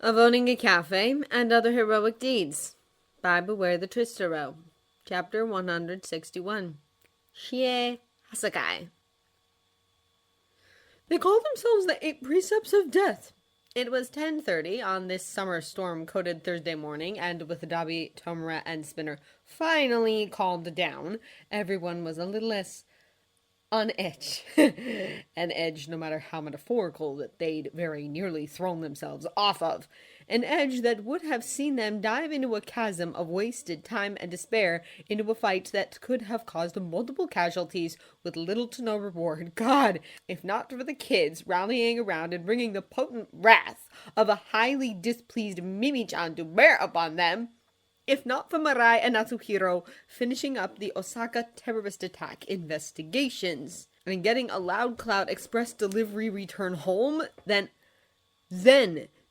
of owning a cafe, and other heroic deeds, by Beware the Tristero. Chapter 161. Shie Hasakai. They called themselves the 8 Precepts of Death. It was 10:30 on this summer storm-coated Thursday morning, and with Dabi, Tomura, and Spinner finally calmed down, everyone was a little less on edge. An edge, no matter how metaphorical, that they'd very nearly thrown themselves off of. An edge that would have seen them dive into a chasm of wasted time and despair, into a fight that could have caused multiple casualties with little to no reward. God, if not for the kids rallying around and bringing the potent wrath of a highly displeased Mimi-chan to bear upon them. If not for Mirai and Natsuhiro finishing up the Osaka terrorist attack investigations and getting a Loud Cloud Express delivery return home, then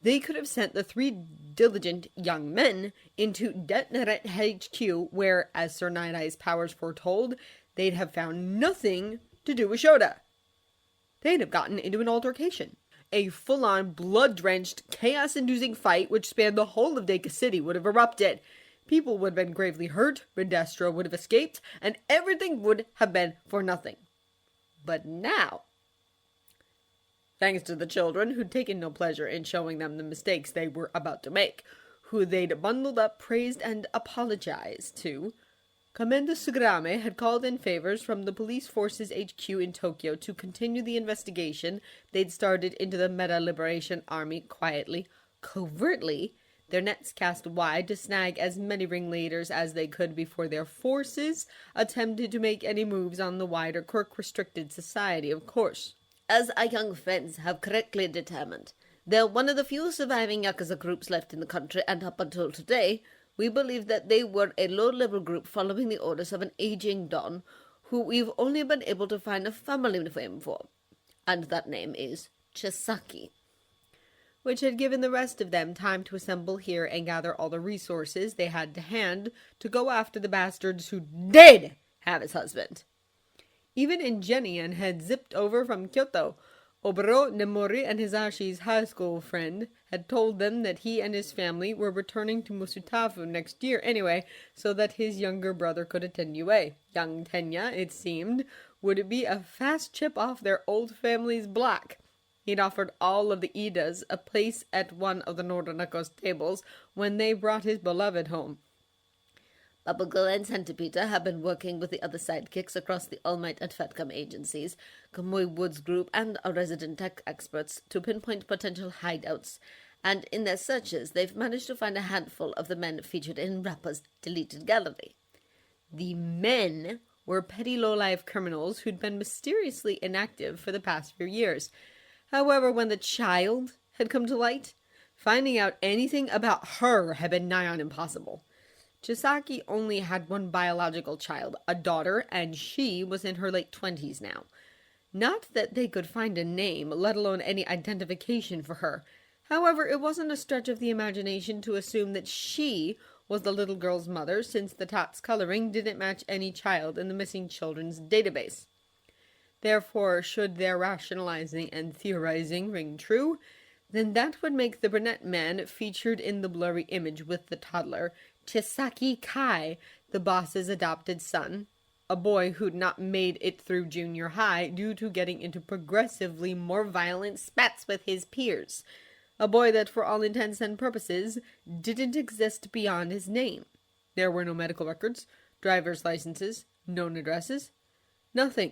they could have sent the 3 diligent young men into Detneret HQ, where, as Sir Night-Eye's powers foretold, they'd have found nothing to do with Shouta. They'd have gotten into an altercation. A full-on, blood-drenched, chaos-inducing fight which spanned the whole of Deka City would have erupted. People would have been gravely hurt, Redestro would have escaped, and everything would have been for nothing. But now, thanks to the children, who'd taken no pleasure in showing them the mistakes they were about to make, who they'd bundled up, praised, and apologized to, Commander Sugrame had called in favors from the police forces HQ in Tokyo to continue the investigation they'd started into the Meta-Liberation Army quietly, covertly, their nets cast wide to snag as many ringleaders as they could before their forces attempted to make any moves on the wider quirk-restricted society, of course. As our young friends have correctly determined, they're one of the few surviving Yakuza groups left in the country, and up until today, we believe that they were a low-level group following the orders of an aging Don, who we've only been able to find a family name for. And that name is Chisaki, which had given the rest of them time to assemble here and gather all the resources they had to hand to go after the bastards who did have his husband. Even Ingenian had zipped over from Kyoto. Oboro Nemori and Hizashi's high school friend had told them that he and his family were returning to Musutafu next year anyway, so that his younger brother could attend UA. Young Tenya, it seemed, would be a fast chip off their old family's block. He'd offered all of the Idas a place at one of the Nordonako's tables when they brought his beloved home. Babago and Centipeta have been working with the other sidekicks across the All Might and Fatcom agencies, Kamui Woods Group, and our resident tech experts to pinpoint potential hideouts, and in their searches they've managed to find a handful of the men featured in Rappa's deleted gallery. The men were petty low-life criminals who'd been mysteriously inactive for the past few years. However, when the child had come to light, finding out anything about her had been nigh on impossible. Chisaki only had one biological child, a daughter, and she was in her late 20s now. Not that they could find a name, let alone any identification for her. However, it wasn't a stretch of the imagination to assume that she was the little girl's mother, since the tat's coloring didn't match any child in the missing children's database. Therefore, should their rationalizing and theorizing ring true, then that would make the brunette man featured in the blurry image with the toddler Chisaki Kai, the boss's adopted son, a boy who'd not made it through junior high due to getting into progressively more violent spats with his peers, a boy that for all intents and purposes didn't exist beyond his name. There were no medical records, driver's licenses, known addresses, nothing.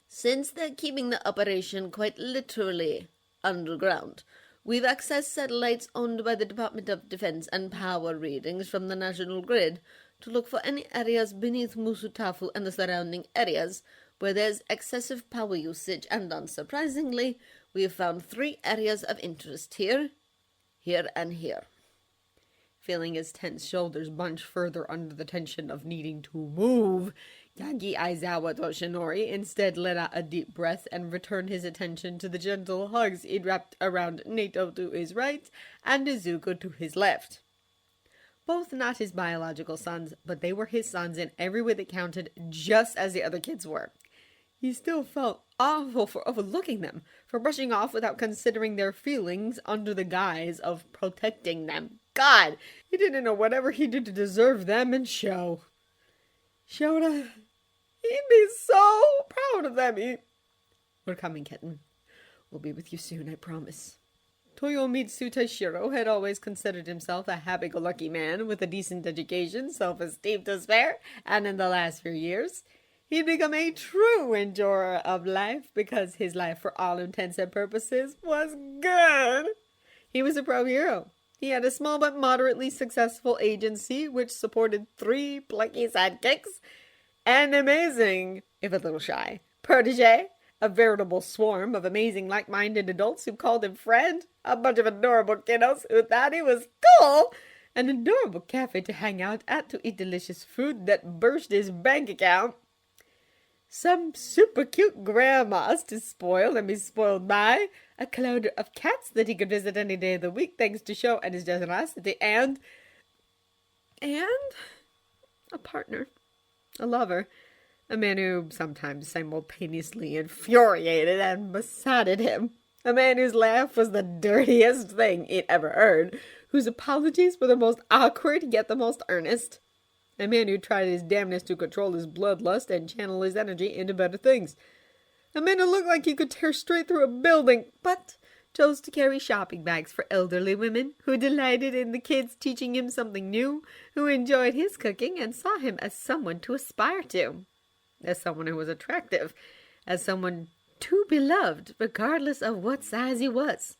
Since they're keeping the operation quite literally underground, we've accessed satellites owned by the Department of Defense and power readings from the national grid to look for any areas beneath Musutafu and the surrounding areas where there's excessive power usage, and unsurprisingly, we've found 3 areas of interest here, and here. Feeling his tense shoulders bunch further under the tension of needing to move, Yagi Aizawa Toshinori instead let out a deep breath and returned his attention to the gentle hugs he'd wrapped around Nato to his right and Izuku to his left. Both not his biological sons, but they were his sons in every way that counted, just as the other kids were. He still felt awful for overlooking them, for brushing off without considering their feelings under the guise of protecting them. God, he didn't know whatever he did to deserve them and show. Shouta, he'd be so proud of them. We're coming, kitten. We'll be with you soon, I promise. Toyomitsu Taishiro had always considered himself a happy-go-lucky man with a decent education, self-esteem to spare, and in the last few years, he'd become a true enjoyer of life because his life, for all intents and purposes, was good. He was a pro-hero. He had a small but moderately successful agency which supported 3 plucky sidekicks, and amazing, if a little shy, protege, a veritable swarm of amazing like-minded adults who called him friend, a bunch of adorable kiddos who thought he was cool, an adorable cafe to hang out at to eat delicious food that burst his bank account, some super cute grandmas to spoil and be spoiled by, a cloud of cats that he could visit any day of the week thanks to Sho and his generosity, and a partner, a lover, a man who sometimes simultaneously infuriated and besotted him, a man whose laugh was the dirtiest thing he'd ever heard, whose apologies were the most awkward yet the most earnest, a man who tried his damnedest to control his bloodlust and channel his energy into better things, a man who looked like he could tear straight through a building, but chose to carry shopping bags for elderly women, who delighted in the kids teaching him something new, who enjoyed his cooking and saw him as someone to aspire to, as someone who was attractive, as someone to be loved, regardless of what size he was.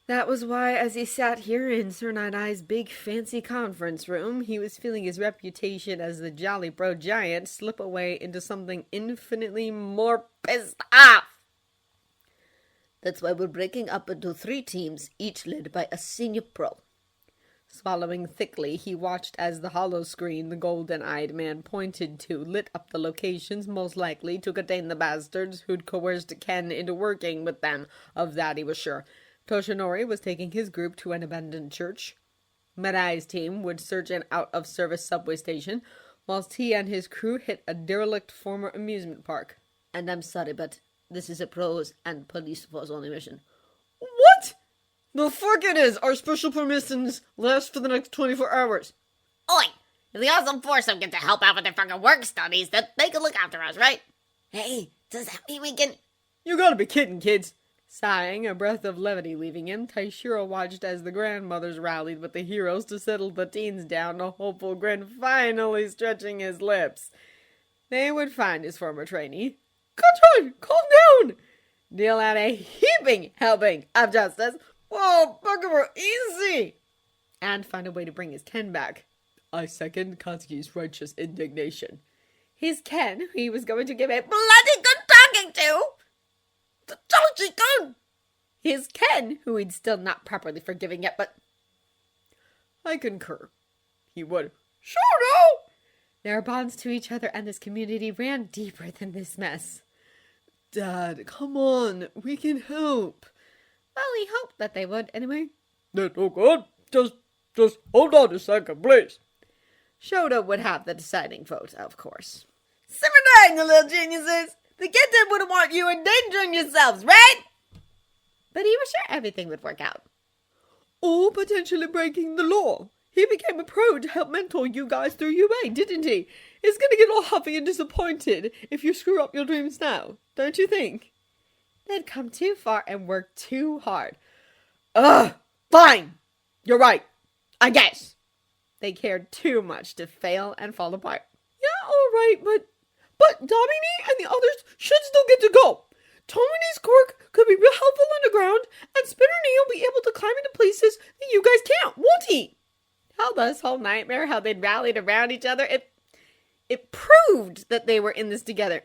That was why, as he sat here in Sir Night-Eye's big fancy conference room, he was feeling his reputation as the Jolly Bro Giant slip away into something infinitely more pissed off. That's why we're breaking up into 3 teams, each led by a senior pro. Swallowing thickly, he watched as the hollow screen the golden-eyed man pointed to lit up the locations most likely to contain the bastards who'd coerced Ken into working with them. Of that he was sure. Toshinori was taking his group to an abandoned church. Madai's team would search an out-of-service subway station, whilst he and his crew hit a derelict former amusement park. And I'm sorry, but this is a pros and police force only mission. What? The fuck it is! Our special permissions last for the next 24 hours. Oi! If the awesome foursome get to help out with their fucking work studies, then they can look after us, right? Hey, does that mean we can... You gotta be kidding, kids. Sighing, a breath of levity leaving him, Taishiro watched as the grandmothers rallied with the heroes to settle the teens down, a hopeful grin finally stretching his lips. They would find his former trainee. Katron, calm down! Deal out a heaping helping of justice. Whoa, Buckaroo, easy! And find a way to bring his Ken back. I second Katsuki's righteous indignation. His Ken, who he was going to give a bloody good talking to? Toshi-kun! His Ken, who he'd still not properly forgiven yet, but... I concur. He would. Sure, no! Their bonds to each other and this community ran deeper than this mess. Dad, come on, we can help. Well, he hoped that they would, anyway. That's no good. Just hold on a second, please. Shouta would have the deciding vote, of course. Simmer down, you little geniuses! The kitten wouldn't want you endangering yourselves, right? But he was sure everything would work out. Or potentially breaking the law. He became a pro to help mentor you guys through UA, didn't he? He's gonna get all huffy and disappointed if you screw up your dreams now, don't you think? They'd come too far and worked too hard. Fine! You're right. I guess. They cared too much to fail and fall apart. Yeah, all right, but Domini and the others should still get to go. Tomini's quirk could be real helpful underground, and Spinner Knee will be able to climb into places that you guys can't, won't he? How this whole nightmare, how they'd rallied around each other, it proved that they were in this together.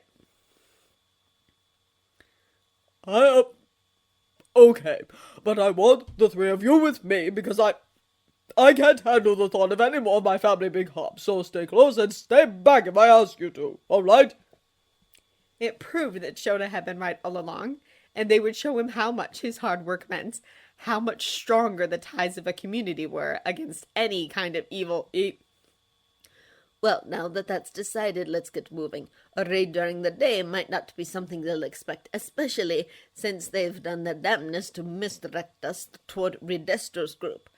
Okay, but I want the 3 of you with me because I can't handle the thought of any more of my family being harmed, so stay close and stay back if I ask you to, alright? It proved that Shouta had been right all along, and they would show him how much his hard work meant, how much stronger the ties of a community were against any kind of evil. Well, now that that's decided, let's get moving. A raid during the day might not be something they'll expect, especially since they've done their damnness to misdirect us toward Redestro's group.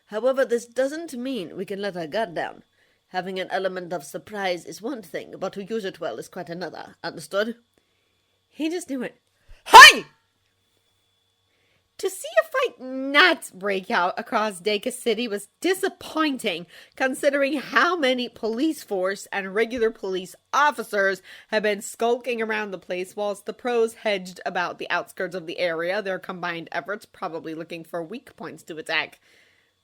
However, this doesn't mean we can let our guard down. Having an element of surprise is one thing, but to use it well is quite another. Understood? He just knew it. Hi! To see a fight not break out across Dacus City was disappointing, considering how many police force and regular police officers had been skulking around the place whilst the pros hedged about the outskirts of the area, their combined efforts probably looking for weak points to attack.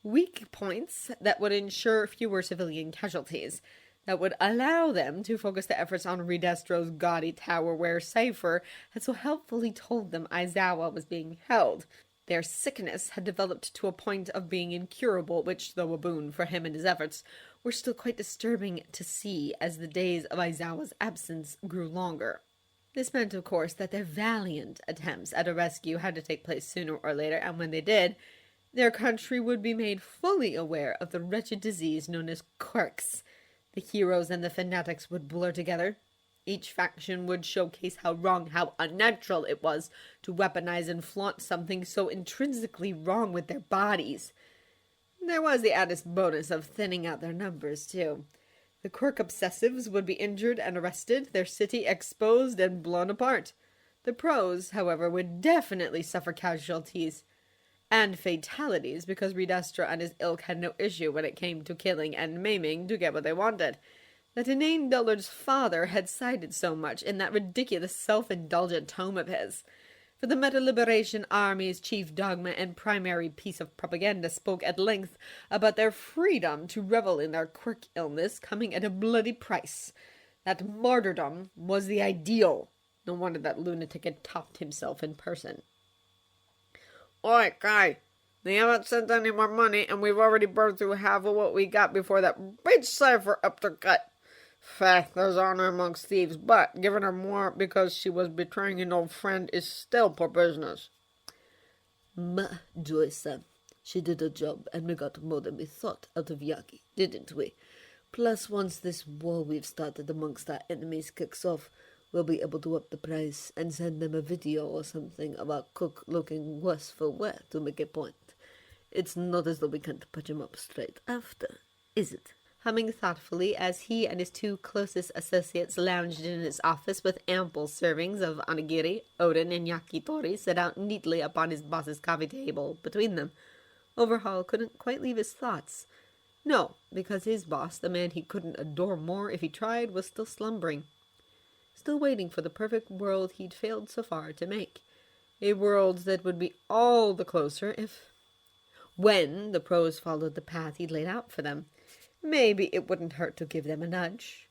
Weak points that would ensure fewer civilian casualties, that would allow them to focus their efforts on Redestro's gaudy tower where Cypher had so helpfully told them Aizawa was being held. Their sickness had developed to a point of being incurable, which, though a boon for him and his efforts, were still quite disturbing to see as the days of Aizawa's absence grew longer. This meant, of course, that their valiant attempts at a rescue had to take place sooner or later, and when they did, their country would be made fully aware of the wretched disease known as quirks. The heroes and the fanatics would blur together. Each faction would showcase how wrong, how unnatural it was to weaponize and flaunt something so intrinsically wrong with their bodies. There was the added bonus of thinning out their numbers, too. The quirk obsessives would be injured and arrested, their city exposed and blown apart. The pros, however, would definitely suffer casualties and fatalities because Redestro and his ilk had no issue when it came to killing and maiming to get what they wanted. That inane dullard's father had cited so much in that ridiculous self-indulgent tome of his. For the Meta-Liberation Army's chief dogma and primary piece of propaganda spoke at length about their freedom to revel in their quirk illness coming at a bloody price. That martyrdom was the ideal. No wonder that lunatic had topped himself in person. Oi, Kai, they haven't sent any more money, and we've already burned through half of what we got before that bitch Cypher upped her cut. Fact, there's honor amongst thieves, but giving her more because she was betraying an old friend is still poor business. Ma, Joyce-san, she did her job, and we got more than we thought out of Yaki, didn't we? Plus, once this war we've started amongst our enemies kicks off, we'll be able to up the price and send them a video or something of our cook looking worse for wear to make a point. It's not as though we can't patch him up straight after, is it? Humming thoughtfully as he and his two closest associates lounged in his office with ample servings of onigiri, oden, and yakitori set out neatly upon his boss's coffee table between them. Overhaul couldn't quite leave his thoughts. No, because his boss, the man he couldn't adore more if he tried, was still slumbering. Still waiting for the perfect world he'd failed so far to make. A world that would be all the closer when the pros followed the path he'd laid out for them. Maybe it wouldn't hurt to give them a nudge.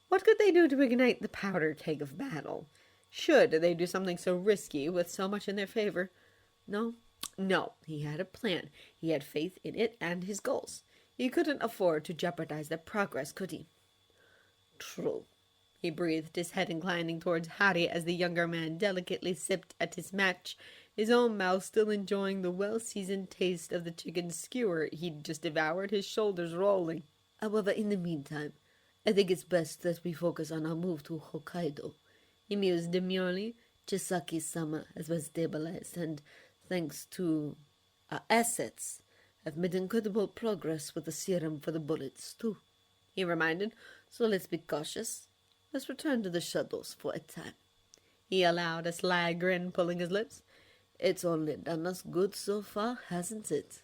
What could they do to ignite the powder keg of battle? Should they do something so risky with so much in their favor? No, he had a plan. He had faith in it and his goals. He couldn't afford to jeopardize their progress, could he? True. He breathed, his head inclining towards Harry as the younger man delicately sipped at his match, his own mouth still enjoying the well-seasoned taste of the chicken skewer he'd just devoured, his shoulders rolling. However, in the meantime, I think it's best that we focus on our move to Hokkaido. He mused demurely. Chisaki's summer has been stabilized, and thanks to our assets, have made incredible progress with the serum for the bullets, too, he reminded. So let's be cautious. Let's return to the shadows for a time. He allowed a sly grin, pulling his lips. It's only done us good so far, hasn't it?